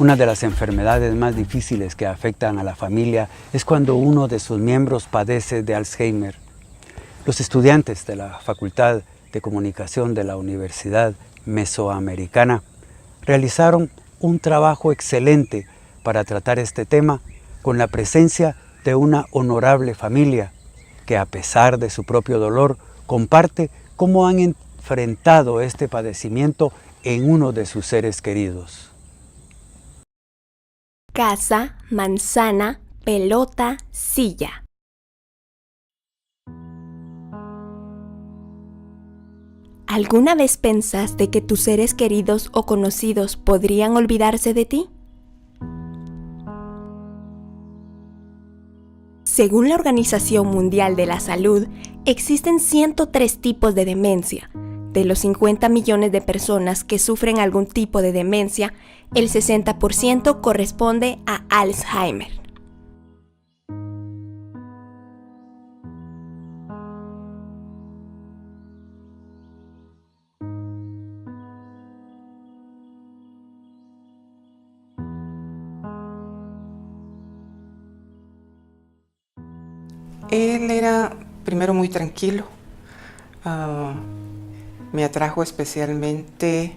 Una de las enfermedades más difíciles que afectan a la familia es cuando uno de sus miembros padece de Alzheimer. Los estudiantes de la Facultad de Comunicación de la Universidad Mesoamericana realizaron un trabajo excelente para tratar este tema con la presencia de una honorable familia que, a pesar de su propio dolor, comparte cómo han enfrentado este padecimiento en uno de sus seres queridos. Casa, manzana, pelota, silla. ¿Alguna vez pensaste que tus seres queridos o conocidos podrían olvidarse de ti? Según la Organización Mundial de la Salud, existen 103 tipos de demencia. De los 50 millones de personas que sufren algún tipo de demencia, el 60% corresponde a Alzheimer. Él era primero muy tranquilo. Me atrajo especialmente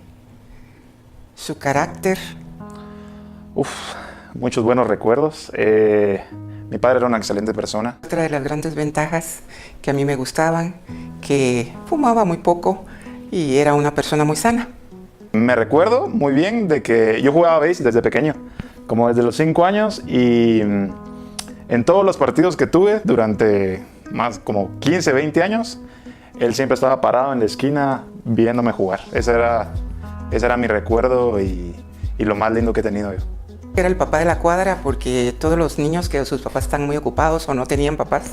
su carácter. Muchos buenos recuerdos. Mi padre era una excelente persona. Otra de las grandes ventajas que a mí me gustaban, que fumaba muy poco y era una persona muy sana. Me recuerdo muy bien de que yo jugaba béis desde pequeño, como desde los 5 años, y en todos los partidos que tuve durante más como 15, 20 años, él siempre estaba parado en la esquina viéndome jugar. Ese era mi recuerdo y lo más lindo que he tenido yo. Era el papá de la cuadra porque todos los niños que sus papás están muy ocupados o no tenían papás,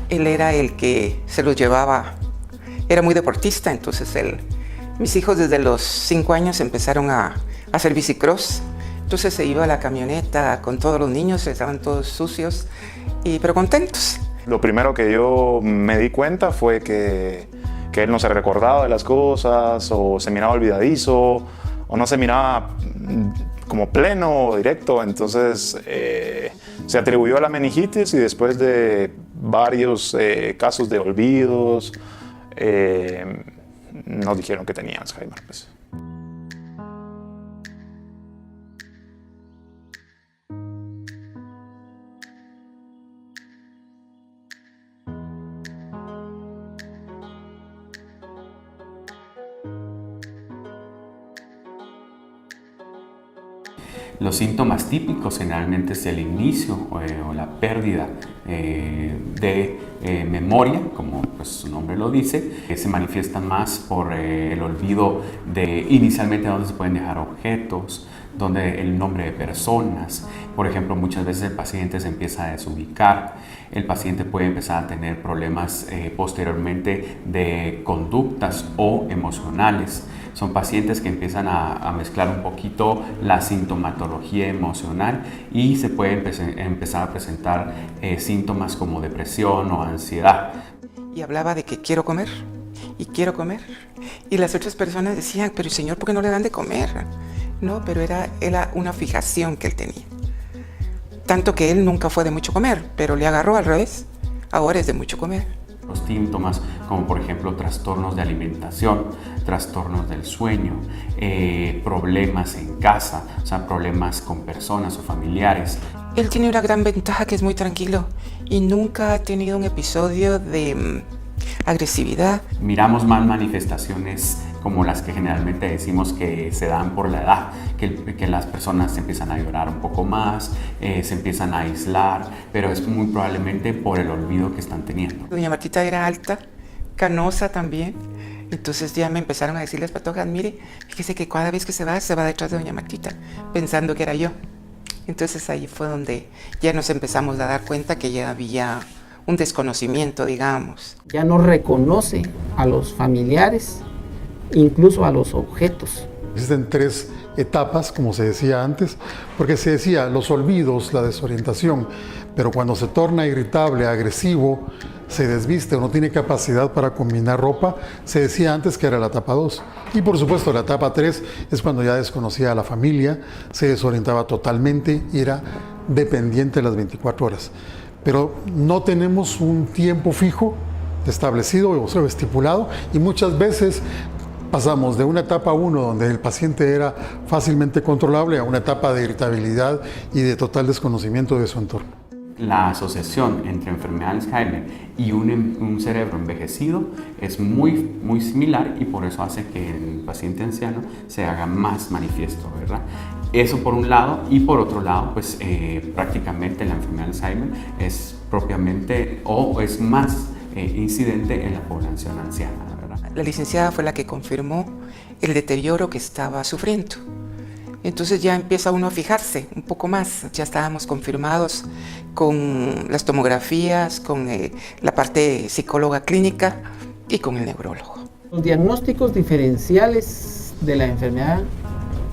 él era el que se los llevaba. Era muy deportista, entonces mis hijos desde los 5 años empezaron a hacer bicicross. Entonces se iba a la camioneta con todos los niños, estaban todos sucios, pero contentos. Lo primero que yo me di cuenta fue que él no se recordaba de las cosas, o se miraba olvidadizo, o no se miraba como pleno o directo. Entonces se atribuyó a la meningitis y después de varios casos de olvidos, nos dijeron que tenía Alzheimer. Pues. Los síntomas típicos generalmente es el inicio o la pérdida de memoria, como pues, su nombre lo dice, que se manifiestan más por el olvido de inicialmente dónde se pueden dejar objetos, donde el nombre de personas. Por ejemplo, muchas veces el paciente se empieza a desubicar, el paciente puede empezar a tener problemas posteriormente de conductas o emocionales. Son pacientes que empiezan a mezclar un poquito la sintomatología emocional y se puede empezar a presentar síntomas como depresión o ansiedad. Y hablaba de que quiero comer y quiero comer. Y las otras personas decían, pero señor, ¿por qué no le dan de comer? No, pero era una fijación que él tenía. Tanto que él nunca fue de mucho comer, pero le agarró al revés. Ahora es de mucho comer. Los síntomas como por ejemplo trastornos de alimentación, trastornos del sueño, problemas en casa, o sea, problemas con personas o familiares. Él tiene una gran ventaja que es muy tranquilo y nunca ha tenido un episodio de agresividad. Miramos más manifestaciones como las que generalmente decimos que se dan por la edad, que las personas empiezan a llorar un poco más, se empiezan a aislar, pero es muy probablemente por el olvido que están teniendo. Doña Martita era alta, canosa también, entonces ya me empezaron a decir las patojas, mire, fíjese que cada vez que se va detrás de Doña Martita, pensando que era yo. Entonces ahí fue donde ya nos empezamos a dar cuenta que ya había un desconocimiento, digamos. Ya no reconoce a los familiares, incluso a los objetos. Existen 3 etapas, como se decía antes, porque se decía los olvidos, la desorientación, pero cuando se torna irritable, agresivo, se desviste o no tiene capacidad para combinar ropa, se decía antes que era la etapa 2. Y por supuesto la etapa 3 es cuando ya desconocía a la familia, se desorientaba totalmente y era dependiente las 24 horas. Pero no tenemos un tiempo fijo establecido o estipulado, y muchas veces pasamos de una etapa 1 donde el paciente era fácilmente controlable a una etapa de irritabilidad y de total desconocimiento de su entorno. La asociación entre enfermedad de Alzheimer y un cerebro envejecido es muy similar, y por eso hace que en el paciente anciano se haga más manifiesto, ¿verdad? Eso por un lado, y por otro lado, pues prácticamente la enfermedad de Alzheimer es propiamente o es más incidente en la población anciana, ¿verdad? La licenciada fue la que confirmó el deterioro que estaba sufriendo. Entonces ya empieza uno a fijarse un poco más. Ya estábamos confirmados con las tomografías, con la parte psicóloga clínica y con el neurólogo. Los diagnósticos diferenciales de la enfermedad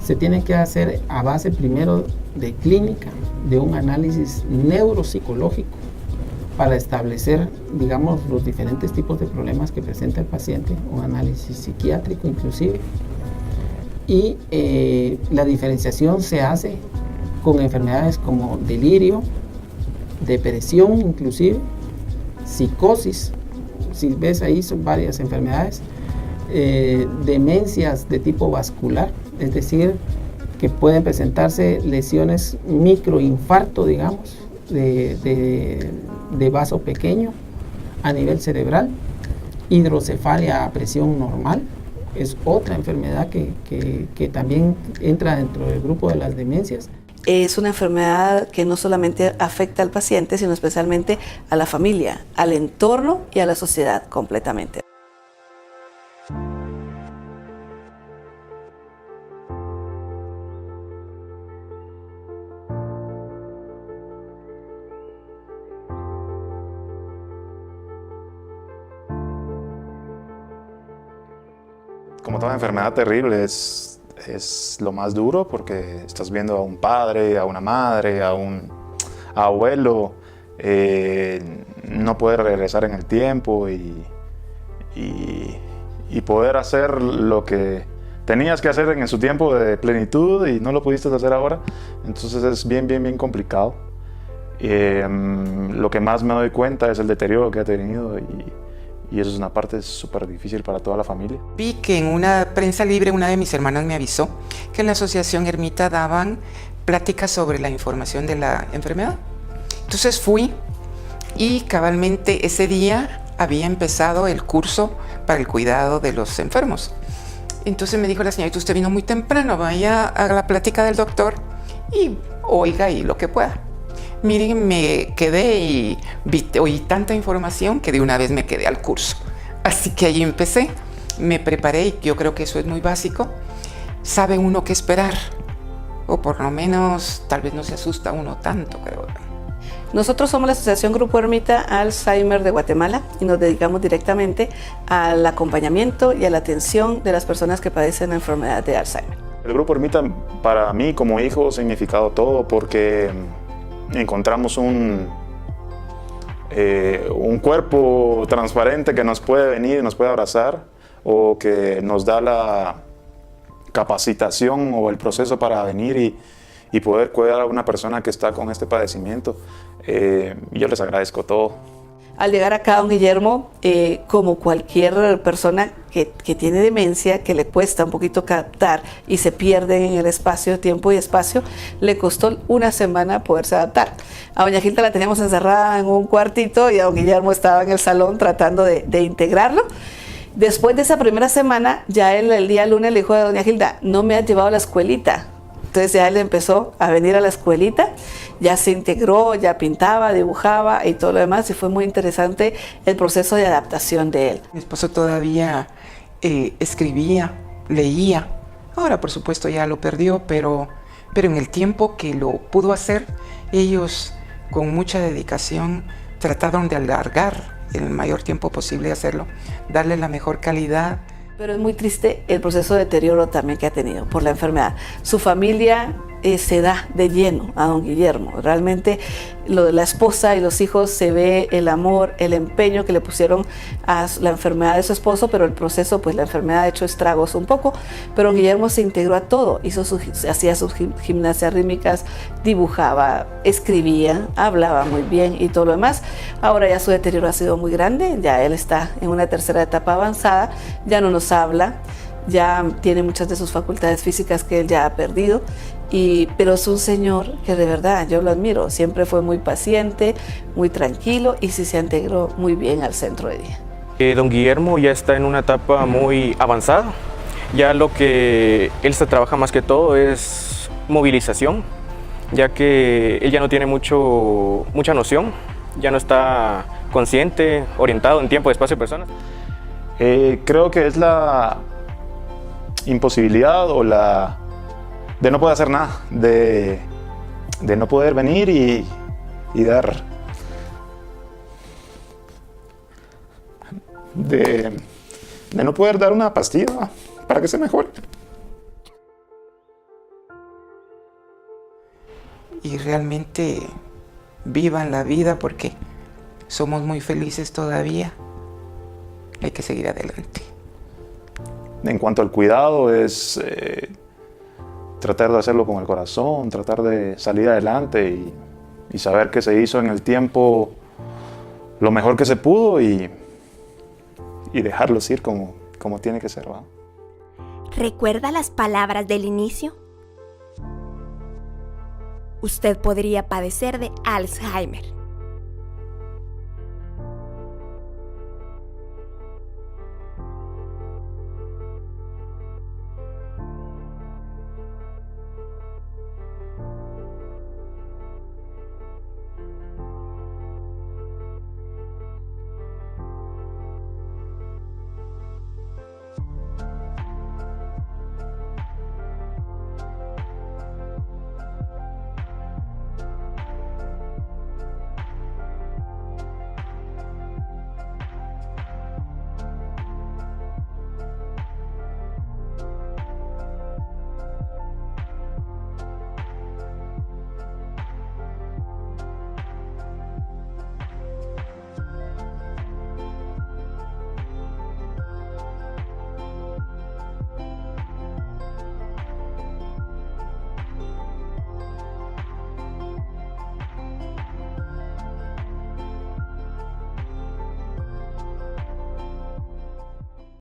se tienen que hacer a base primero de clínica, de un análisis neuropsicológico para establecer, digamos, los diferentes tipos de problemas que presenta el paciente, un análisis psiquiátrico inclusive. Y la diferenciación se hace con enfermedades como delirio, depresión inclusive, psicosis, si ves ahí son varias enfermedades, demencias de tipo vascular, es decir, que pueden presentarse lesiones microinfarto, digamos, de vaso pequeño a nivel cerebral, hidrocefalia a presión normal. Es otra enfermedad que también entra dentro del grupo de las demencias. Es una enfermedad que no solamente afecta al paciente, sino especialmente a la familia, al entorno y a la sociedad completamente. Como toda enfermedad terrible, es lo más duro porque estás viendo a un padre, a una madre, a un abuelo, no poder regresar en el tiempo y poder hacer lo que tenías que hacer en su tiempo de plenitud y no lo pudiste hacer ahora. Entonces es bien complicado. Lo que más me doy cuenta es el deterioro que ha tenido y eso es una parte súper difícil para toda la familia. Vi que en una prensa libre una de mis hermanas me avisó que en la Asociación Ermita daban pláticas sobre la información de la enfermedad. Entonces fui y cabalmente ese día había empezado el curso para el cuidado de los enfermos. Entonces me dijo la señorita, usted vino muy temprano, vaya a la plática del doctor y oiga y lo que pueda. Miren, me quedé y oí tanta información que de una vez me quedé al curso. Así que ahí empecé, me preparé y yo creo que eso es muy básico. Sabe uno qué esperar, o por lo menos tal vez no se asusta uno tanto, creo. Nosotros somos la Asociación Grupo Ermita Alzheimer de Guatemala y nos dedicamos directamente al acompañamiento y a la atención de las personas que padecen la enfermedad de Alzheimer. El Grupo Ermita para mí como hijo ha significado todo porque encontramos un cuerpo transparente que nos puede venir y nos puede abrazar, o que nos da la capacitación o el proceso para venir y poder cuidar a una persona que está con este padecimiento. Yo les agradezco todo. Al llegar acá, don Guillermo, como cualquier persona que tiene demencia, que le cuesta un poquito captar y se pierde en el espacio, tiempo y espacio, le costó una semana poderse adaptar. A doña Gilda la teníamos encerrada en un cuartito y a don Guillermo estaba en el salón tratando de integrarlo. Después de esa primera semana, ya él el día lunes le dijo a doña Gilda, no me has llevado a la escuelita. Entonces ya él empezó a venir a la escuelita, ya se integró, ya pintaba, dibujaba y todo lo demás, y fue muy interesante el proceso de adaptación de él. Mi esposo todavía escribía, leía. Ahora, por supuesto, ya lo perdió, pero en el tiempo que lo pudo hacer, ellos con mucha dedicación trataron de alargar el mayor tiempo posible de hacerlo, darle la mejor calidad. Pero es muy triste el proceso de deterioro también que ha tenido por la enfermedad. Su familia se da de lleno a don Guillermo. Realmente lo de la esposa y los hijos, se ve el amor, el empeño que le pusieron a la enfermedad de su esposo, pero el proceso, pues la enfermedad ha hecho estragos un poco, pero don Guillermo se integró a todo, hacía sus gimnasias rítmicas, dibujaba, escribía, hablaba muy bien y todo lo demás. Ahora ya su deterioro ha sido muy grande, ya él está en una tercera etapa avanzada, ya no nos habla, ya tiene muchas de sus facultades físicas que él ya ha perdido, pero es un señor que de verdad yo lo admiro, siempre fue muy paciente, muy tranquilo y sí se integró muy bien al centro de día. Don Guillermo ya está en una etapa muy avanzada, ya lo que él se trabaja más que todo es movilización, ya que él ya no tiene mucha noción, ya no está consciente, orientado en tiempo, espacio y personas. Creo que es la imposibilidad o de no poder hacer nada, de no poder venir y dar, de no poder dar una pastilla para que se mejore. Y realmente vivan la vida porque somos muy felices todavía. Hay que seguir adelante. En cuanto al cuidado, es tratar de hacerlo con el corazón, tratar de salir adelante y saber que se hizo en el tiempo lo mejor que se pudo y dejarlos ir como tiene que ser, ¿va? ¿Recuerda las palabras del inicio? Usted podría padecer de Alzheimer.